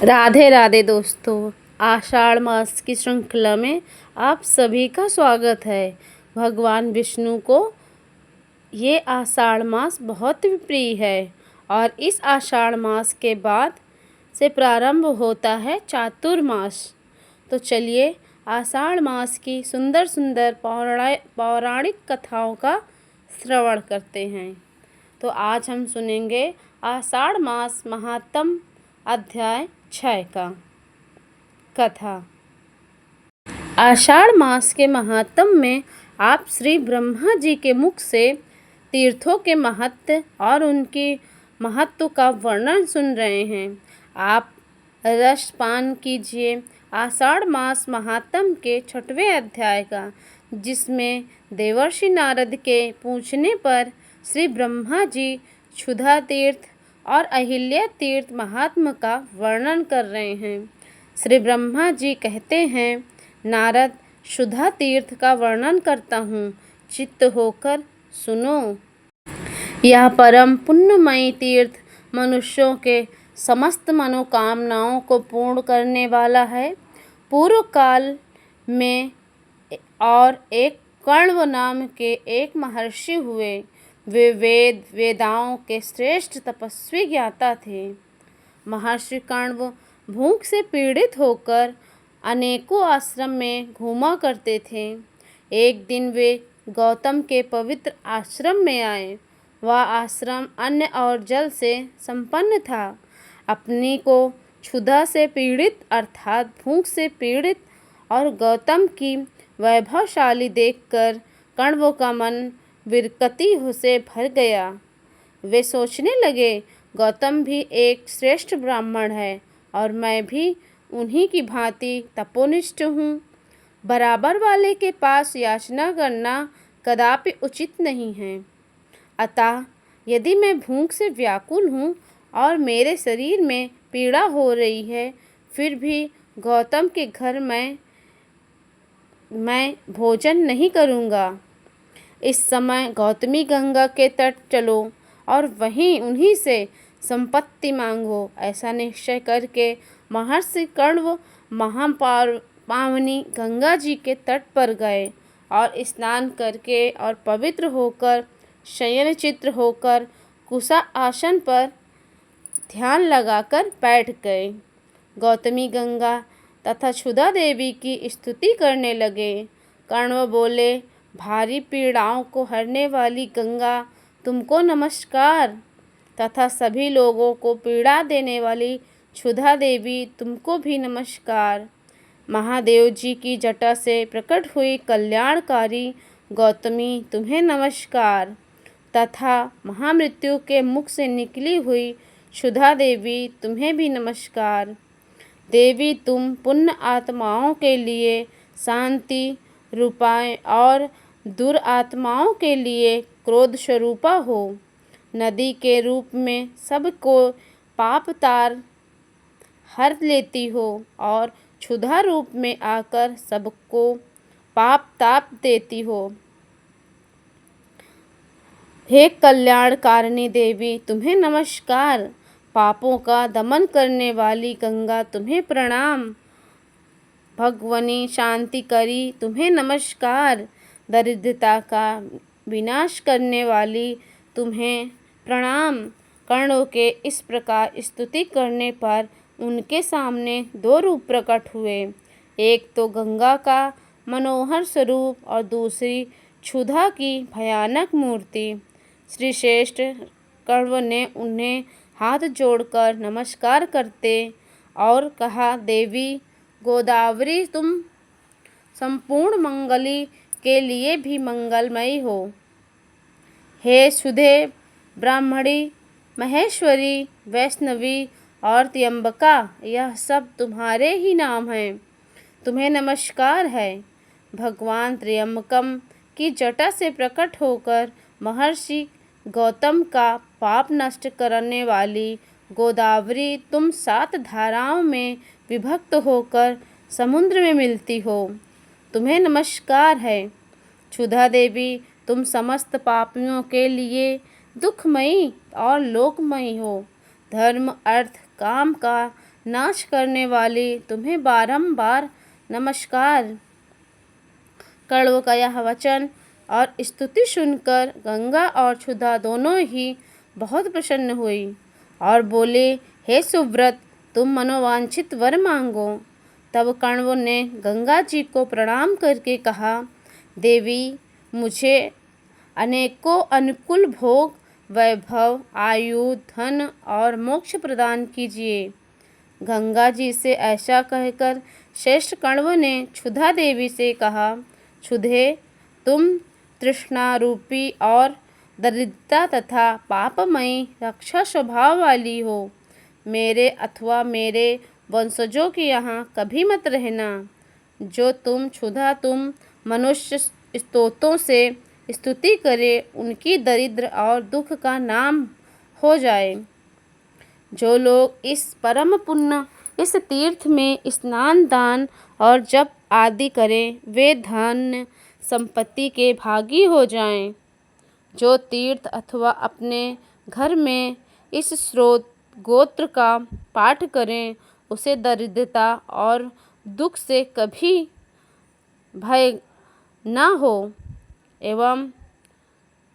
राधे राधे दोस्तों, आषाढ़ मास की श्रृंखला में आप सभी का स्वागत है। भगवान विष्णु को ये आषाढ़ मास बहुत ही प्रिय है और इस आषाढ़ मास के बाद से प्रारंभ होता है चातुर्मास। तो चलिए आषाढ़ मास की सुंदर सुंदर पौराणिक कथाओं का श्रवण करते हैं। तो आज हम सुनेंगे आषाढ़ मास महात्म अध्याय 6 का कथा। आषाढ़ मास के महात्म में आप श्री ब्रह्मा जी के मुख से तीर्थों के महत्व और उनके महत्व का वर्णन सुन रहे हैं। आप रसपान कीजिए आषाढ़ मास महात्म के 6वें अध्याय का, जिसमें देवर्षि नारद के पूछने पर श्री ब्रह्मा जी क्षुधा तीर्थ और अहिल्या तीर्थ महात्म का वर्णन कर रहे हैं। श्री ब्रह्मा जी कहते हैं, नारद क्षुधा तीर्थ का वर्णन करता हूँ, चित्त होकर सुनो। यह परम पुण्यमयी तीर्थ मनुष्यों के समस्त मनोकामनाओं को पूर्ण करने वाला है। पूर्व काल में और एक कण्व नाम के एक महर्षि हुए। वे वेदाओं के श्रेष्ठ तपस्वी ज्ञाता थे। महर्षि कण्व भूख से पीड़ित होकर अनेकों आश्रम में घूमा करते थे। एक दिन वे गौतम के पवित्र आश्रम में आए। वह आश्रम अन्न और जल से संपन्न था। अपनी को क्षुधा से पीड़ित अर्थात भूख से पीड़ित और गौतम की वैभवशाली देखकर कण्व का मन विरक्ति से भर गया। वे सोचने लगे, गौतम भी एक श्रेष्ठ ब्राह्मण है और मैं भी उन्हीं की भांति तपोनिष्ठ हूँ। बराबर वाले के पास याचना करना कदापि उचित नहीं है। अतः यदि मैं भूख से व्याकुल हूँ और मेरे शरीर में पीड़ा हो रही है, फिर भी गौतम के घर मैं भोजन नहीं करूँगा। इस समय गौतमी गंगा के तट चलो और वहीं उन्हीं से संपत्ति मांगो। ऐसा निश्चय करके महर्षि कण्व महापावनी गंगा जी के तट पर गए और स्नान करके और पवित्र होकर शयन चित्र होकर कुशा आसन पर ध्यान लगाकर बैठ गए। गौतमी गंगा तथा क्षुधा देवी की स्तुति करने लगे। कण्व बोले, भारी पीड़ाओं को हरने वाली गंगा तुमको नमस्कार, तथा सभी लोगों को पीड़ा देने वाली क्षुधा देवी तुमको भी नमस्कार। महादेव जी की जटा से प्रकट हुई कल्याणकारी गौतमी तुम्हें नमस्कार, तथा महामृत्यु के मुख से निकली हुई क्षुधा देवी तुम्हें भी नमस्कार। देवी तुम पुण्य आत्माओं के लिए शांति रूपाएं और दुरात्माओं के लिए क्रोध स्वरूपा हो। नदी के रूप में सबको पाप तार हर लेती हो और क्षुधा रूप में आकर सबको पाप ताप देती हो। हे कल्याणकारिणी देवी तुम्हें नमस्कार। पापों का दमन करने वाली गंगा तुम्हें प्रणाम। भगवनी शांति करी तुम्हें नमस्कार। दरिद्रता का विनाश करने वाली तुम्हें प्रणाम। कर्णों के इस प्रकार स्तुति करने पर उनके सामने दो रूप प्रकट हुए। एक तो गंगा का मनोहर स्वरूप और दूसरी क्षुधा की भयानक मूर्ति। श्री श्रेष्ठ कण्व ने उन्हें हाथ जोड़कर नमस्कार करते और कहा, देवी गोदावरी तुम संपूर्ण मंगली के लिए भी मंगलमयी हो। हे सुधे ब्राह्मणी, महेश्वरी, वैष्णवी और त्र्यंबका, यह सब तुम्हारे ही नाम हैं। तुम्हें नमस्कार है। भगवान त्र्यंबकम की जटा से प्रकट होकर महर्षि गौतम का पाप नष्ट करने वाली गोदावरी तुम 7 धाराओं में विभक्त होकर समुद्र में मिलती हो। तुम्हें नमस्कार है। क्षुधा देवी तुम समस्त पापियों के लिए दुखमयी और लोकमयी हो। धर्म अर्थ काम का नाश करने वाली, तुम्हें बारंबार नमस्कार। कण्व का यह वचन और स्तुति सुनकर गंगा और क्षुधा दोनों ही बहुत प्रसन्न हुई और बोले, हे सुव्रत, तुम मनोवांछित वर मांगो। तब कण्व ने गंगा जी को प्रणाम करके कहा, देवी, मुझे अनेकों अनुकूल भोग, वैभव, आयु, धन और मोक्ष प्रदान कीजिए। गंगा जी से ऐसा कहकर श्रेष्ठ कण्व ने क्षुधा देवी से कहा, क्षुधे, तुम तृष्णा रूपी और दरिद्रता तथा पापमयी रक्षा स्वभाव वाली हो। मेरे अथवा मेरे वंशजों के यहाँ कभी मत रहना। जो तुम मनुष्य स्तोत्रों से स्तुति करे, उनकी दरिद्र और दुख का नाम हो जाए। जो लोग इस परम पुण्य इस तीर्थ में स्नान, दान और जप आदि करें, वे धन संपत्ति के भागी हो जाएं। जो तीर्थ अथवा अपने घर में इस गोत्र का पाठ करें, उसे दरिद्रता और दुख से कभी भय न हो। एवं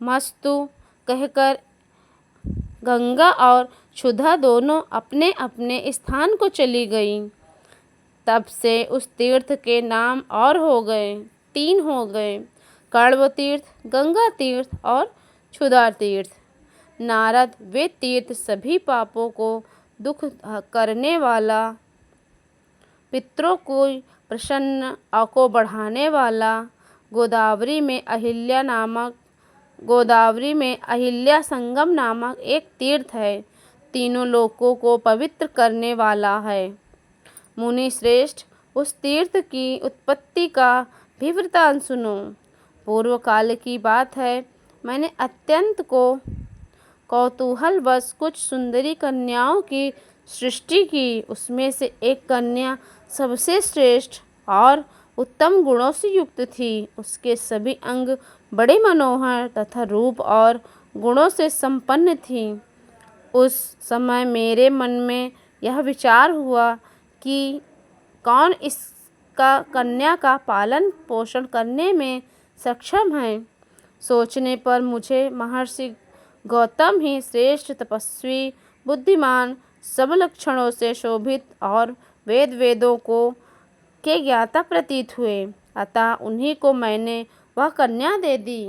मस्तु कहकर गंगा और क्षुधा दोनों अपने अपने स्थान को चली गईं। तब से उस तीर्थ के नाम और हो गए, 3 हो गए, कण्व तीर्थ, गंगा तीर्थ और क्षुधा तीर्थ। नारद, वे तीर्थ सभी पापों को दुख करने वाला, पितरों को प्रसन्न को बढ़ाने वाला, गोदावरी में अहिल्या संगम नामक एक तीर्थ है, तीनों लोकों को पवित्र करने वाला है। मुनि श्रेष्ठ, उस तीर्थ की उत्पत्ति का भी वृतांत सुनो। पूर्व काल की बात है, मैंने अत्यंत कौतूहलवश कुछ सुंदरी कन्याओं की सृष्टि की। उसमें से एक कन्या सबसे श्रेष्ठ और उत्तम गुणों से युक्त थी। उसके सभी अंग बड़े मनोहर तथा रूप और गुणों से संपन्न थी। उस समय मेरे मन में यह विचार हुआ कि कौन इसका कन्या का पालन पोषण करने में सक्षम है। सोचने पर मुझे महर्षि गौतम ही श्रेष्ठ तपस्वी, बुद्धिमान, सब लक्षणों से शोभित और वेदों के ज्ञाता प्रतीत हुए। अतः उन्हीं को मैंने वह कन्या दे दी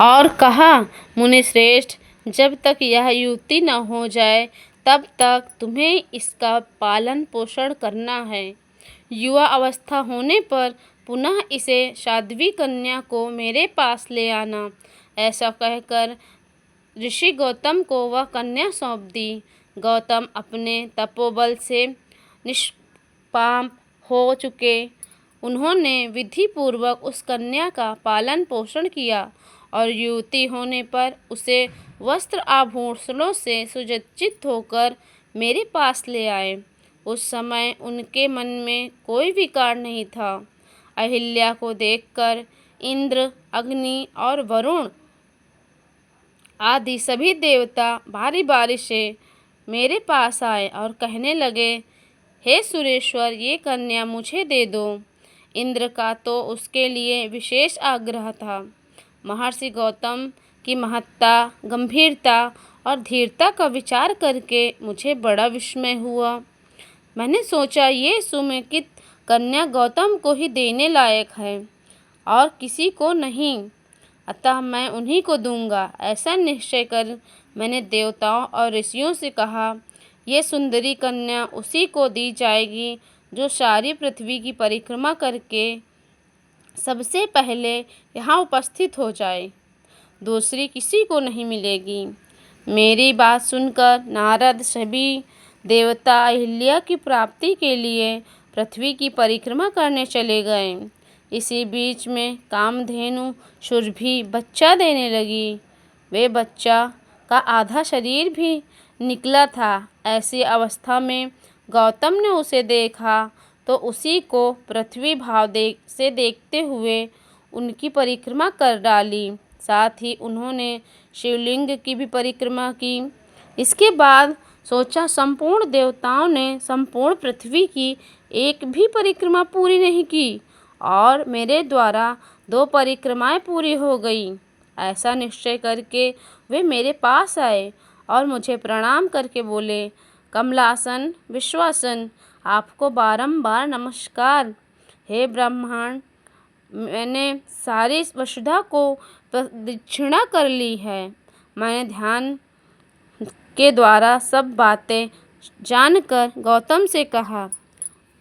और कहा, मुनि श्रेष्ठ, जब तक यह युवती न हो जाए तब तक तुम्हें इसका पालन पोषण करना है। युवा अवस्था होने पर पुनः इसे साध्वी कन्या को मेरे पास ले आना। ऐसा कहकर ऋषि गौतम को वह कन्या सौंप दी। गौतम अपने तपोबल से निष्पाप हो चुके। उन्होंने विधि पूर्वक उस कन्या का पालन पोषण किया और युवती होने पर उसे वस्त्र आभूषणों से सुसज्जित होकर मेरे पास ले आए। उस समय उनके मन में कोई विकार नहीं था। अहिल्या को देखकर इंद्र, अग्नि और वरुण आदि सभी देवता बारी बारी से मेरे पास आए और कहने लगे, हे सुरेश्वर, ये कन्या मुझे दे दो। इंद्र का तो उसके लिए विशेष आग्रह था। महर्षि गौतम की महत्ता, गंभीरता और धीरता का विचार करके मुझे बड़ा विस्मय हुआ। मैंने सोचा, ये सुमेकित कन्या गौतम को ही देने लायक है और किसी को नहीं, अतः मैं उन्हीं को दूंगा। ऐसा निश्चय कर मैंने देवताओं और ऋषियों से कहा, ये सुंदरी कन्या उसी को दी जाएगी जो सारी पृथ्वी की परिक्रमा करके सबसे पहले यहाँ उपस्थित हो जाए। दूसरी किसी को नहीं मिलेगी। मेरी बात सुनकर नारद सभी देवता अहिल्या की प्राप्ति के लिए पृथ्वी की परिक्रमा करने चले गए। इसी बीच में कामधेनु सुरभि बच्चा देने लगी। वे बच्चा का आधा शरीर भी निकला था। ऐसी अवस्था में गौतम ने उसे देखा तो उसी को पृथ्वी भाव से देखते हुए उनकी परिक्रमा कर डाली। साथ ही उन्होंने शिवलिंग की भी परिक्रमा की। इसके बाद सोचा संपूर्ण देवताओं ने संपूर्ण पृथ्वी की एक भी परिक्रमा पूरी नहीं की और मेरे द्वारा 2 परिक्रमाएं पूरी हो गई। ऐसा निश्चय करके वे मेरे पास आए और मुझे प्रणाम करके बोले, कमलासन विश्वासन, आपको बारंबार नमस्कार। हे ब्रह्मांड, मैंने सारी वसुधा को प्रदक्षिणा कर ली है। मैंने ध्यान के द्वारा सब बातें जानकर गौतम से कहा,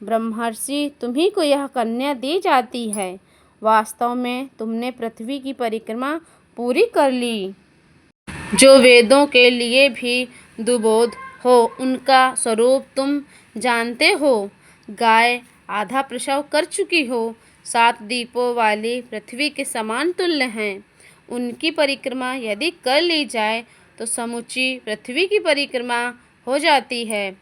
ब्रह्मर्षि, तुम्ही को यह कन्या दी जाती है। वास्तव में तुमने पृथ्वी की परिक्रमा पूरी कर ली। जो वेदों के लिए भी दुबोध हो, उनका स्वरूप तुम जानते हो। गाय आधा प्रसव कर चुकी हो, 7 दीपों वाली पृथ्वी के समान तुल्य हैं। उनकी परिक्रमा यदि कर ली जाए तो समुची पृथ्वी की परिक्रमा हो जाती है।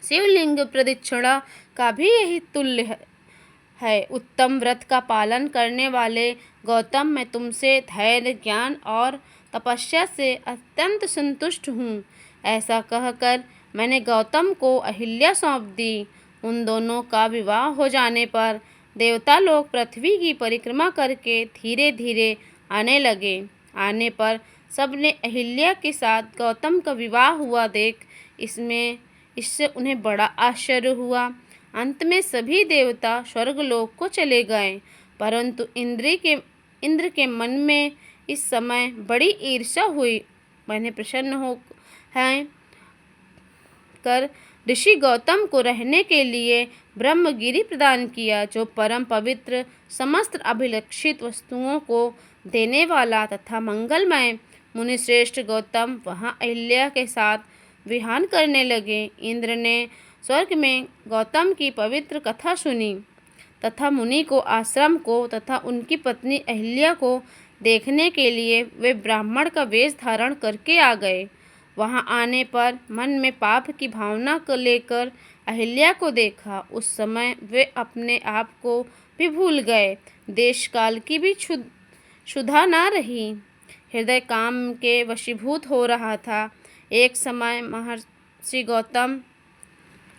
शिवलिंग प्रदक्षिणा का भी यही तुल्य है। उत्तम व्रत का पालन करने वाले गौतम, मैं तुमसे धैर्य, ज्ञान और तपस्या से अत्यंत संतुष्ट हूँ। ऐसा कहकर मैंने गौतम को अहिल्या सौंप दी। उन दोनों का विवाह हो जाने पर देवता लोग पृथ्वी की परिक्रमा करके धीरे धीरे आने लगे। आने पर सबने अहिल्या के साथ गौतम का विवाह हुआ देख इससे उन्हें बड़ा आश्चर्य हुआ। अंत में सभी देवता स्वर्गलोक को चले गए, परंतु इंद्र के मन में इस समय बड़ी ईर्ष्या हुई। मैंने प्रसन्न हो हैं कर ऋषि गौतम को रहने के लिए ब्रह्मगिरि प्रदान किया, जो परम पवित्र, समस्त अभिलक्षित वस्तुओं को देने वाला तथा मंगलमय। मुनिश्रेष्ठ गौतम वहाँ अहिल्या के साथ विहार करने लगे। इंद्र ने स्वर्ग में गौतम की पवित्र कथा सुनी तथा मुनि को, आश्रम को तथा उनकी पत्नी अहिल्या को देखने के लिए वे ब्राह्मण का वेश धारण करके आ गए। वहां आने पर मन में पाप की भावना को लेकर अहिल्या को देखा। उस समय वे अपने आप को भी भूल गए, देश काल की भी क्षुधा न रही। हृदय काम के वशीभूत हो रहा था। एक समय महर्षि गौतम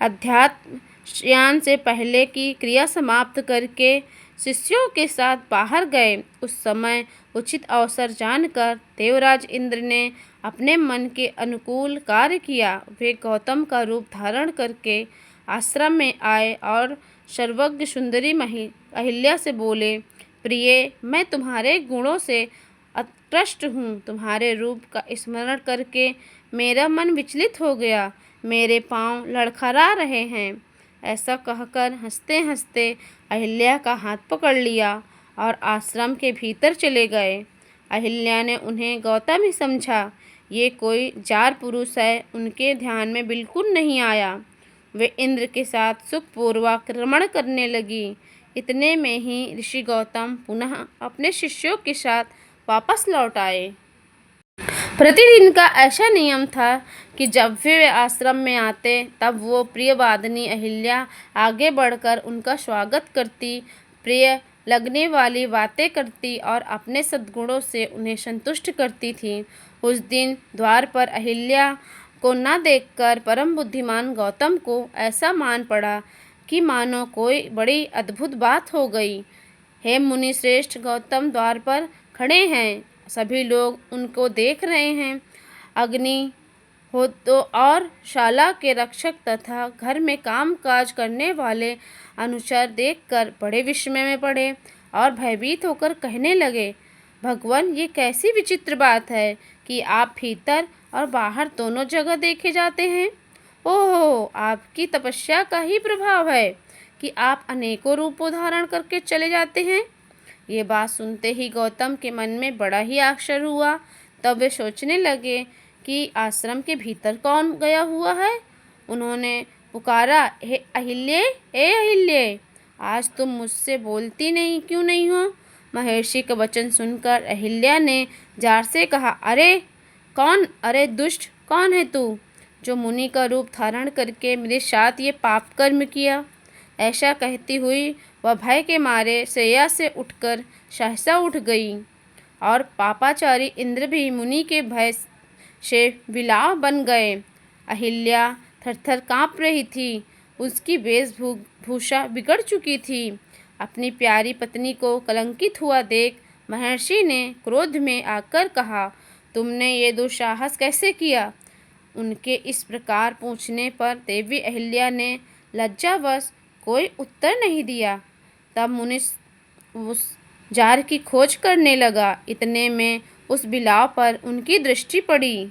अध्यात्म यान से पहले की क्रिया समाप्त करके शिष्यों के साथ बाहर गए। उस समय उचित अवसर जानकर देवराज इंद्र ने अपने मन के अनुकूल कार्य किया। वे गौतम का रूप धारण करके आश्रम में आए और सर्वज्ञ सुंदरी अहिल्या से बोले, प्रिय, मैं तुम्हारे गुणों से आकृष्ट हूँ। तुम्हारे रूप का स्मरण करके मेरा मन विचलित हो गया, मेरे पांव लड़खड़ा रहे हैं। ऐसा कहकर हंसते हंसते अहिल्या का हाथ पकड़ लिया और आश्रम के भीतर चले गए। अहिल्या ने उन्हें गौतम ही समझा। ये कोई जार पुरुष है, उनके ध्यान में बिल्कुल नहीं आया। वे इंद्र के साथ सुखपूर्वक रमण करने लगी। इतने में ही ऋषि गौतम पुनः अपने शिष्यों के साथ वापस लौट आए। प्रतिदिन का ऐसा नियम था कि जब वे आश्रम में आते तब वो प्रियवादिनी अहिल्या आगे बढ़कर उनका स्वागत करती, प्रिय लगने वाली बातें करती और अपने सद्गुणों से उन्हें संतुष्ट करती थी। उस दिन द्वार पर अहिल्या को न देखकर परम बुद्धिमान गौतम को ऐसा मान पड़ा कि मानो कोई बड़ी अद्भुत बात हो गई। हे मुनि श्रेष्ठ, गौतम द्वार पर खड़े हैं, सभी लोग उनको देख रहे हैं। अग्नि हो तो और शाला के रक्षक तथा घर में काम काज करने वाले अनुचर देखकर बड़े विस्मय में पड़े और भयभीत होकर कहने लगे, भगवान, ये कैसी विचित्र बात है कि आप भीतर और बाहर दोनों जगह देखे जाते हैं। ओहो, आपकी तपस्या का ही प्रभाव है कि आप अनेकों रूपों धारण करके चले जाते हैं। ये बात सुनते ही गौतम के मन में बड़ा ही आश्चर्य हुआ। तब वे सोचने लगे कि आश्रम के भीतर कौन गया हुआ है। उन्होंने पुकारा, हे अहिल्ये, हे अहिल्ये, आज तुम मुझसे बोलती नहीं क्यों नहीं हो। महर्षि का वचन सुनकर अहिल्या ने जार से कहा, अरे दुष्ट, कौन है तू जो मुनि का रूप धारण करके मेरे साथ ये पाप कर्म किया। ऐसा कहती हुई वह भय के मारे शैया से उठकर सहसा उठ गई और पापाचारी इंद्र भी मुनि के भय से विलाव बन गए। अहिल्या थरथर काँप रही थी, उसकी वेशभूषा बिगड़ चुकी थी। अपनी प्यारी पत्नी को कलंकित हुआ देख महर्षि ने क्रोध में आकर कहा, तुमने ये दुस्साहस कैसे किया? उनके इस प्रकार पूछने पर देवी अहिल्या ने लज्जावश कोई उत्तर नहीं दिया। तब मुनि उस जार की खोज करने लगा। इतने में उस बिलाव पर उनकी दृष्टि पड़ी।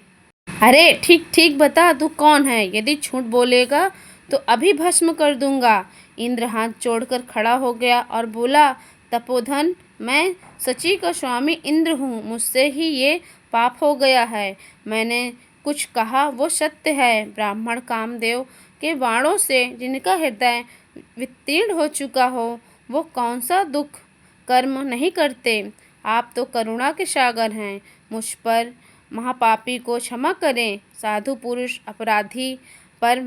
अरे ठीक ठीक बता, तू कौन है? यदि झूठ बोलेगा तो अभी भस्म कर दूंगा। इंद्र हाथ जोड़कर खड़ा हो गया और बोला, तपोधन, मैं सची का स्वामी इंद्र हूँ। मुझसे ही ये पाप हो गया है। मैंने कुछ कहा वो सत्य है। ब्राह्मण कामदेव के बाणों से जिनका हृदय वितीर्ण हो चुका हो, वो कौन सा दुख कर्म नहीं करते। आप तो करुणा के सागर हैं। मुझ पर महापापी को क्षमा करें। साधु पुरुष अपराधी पर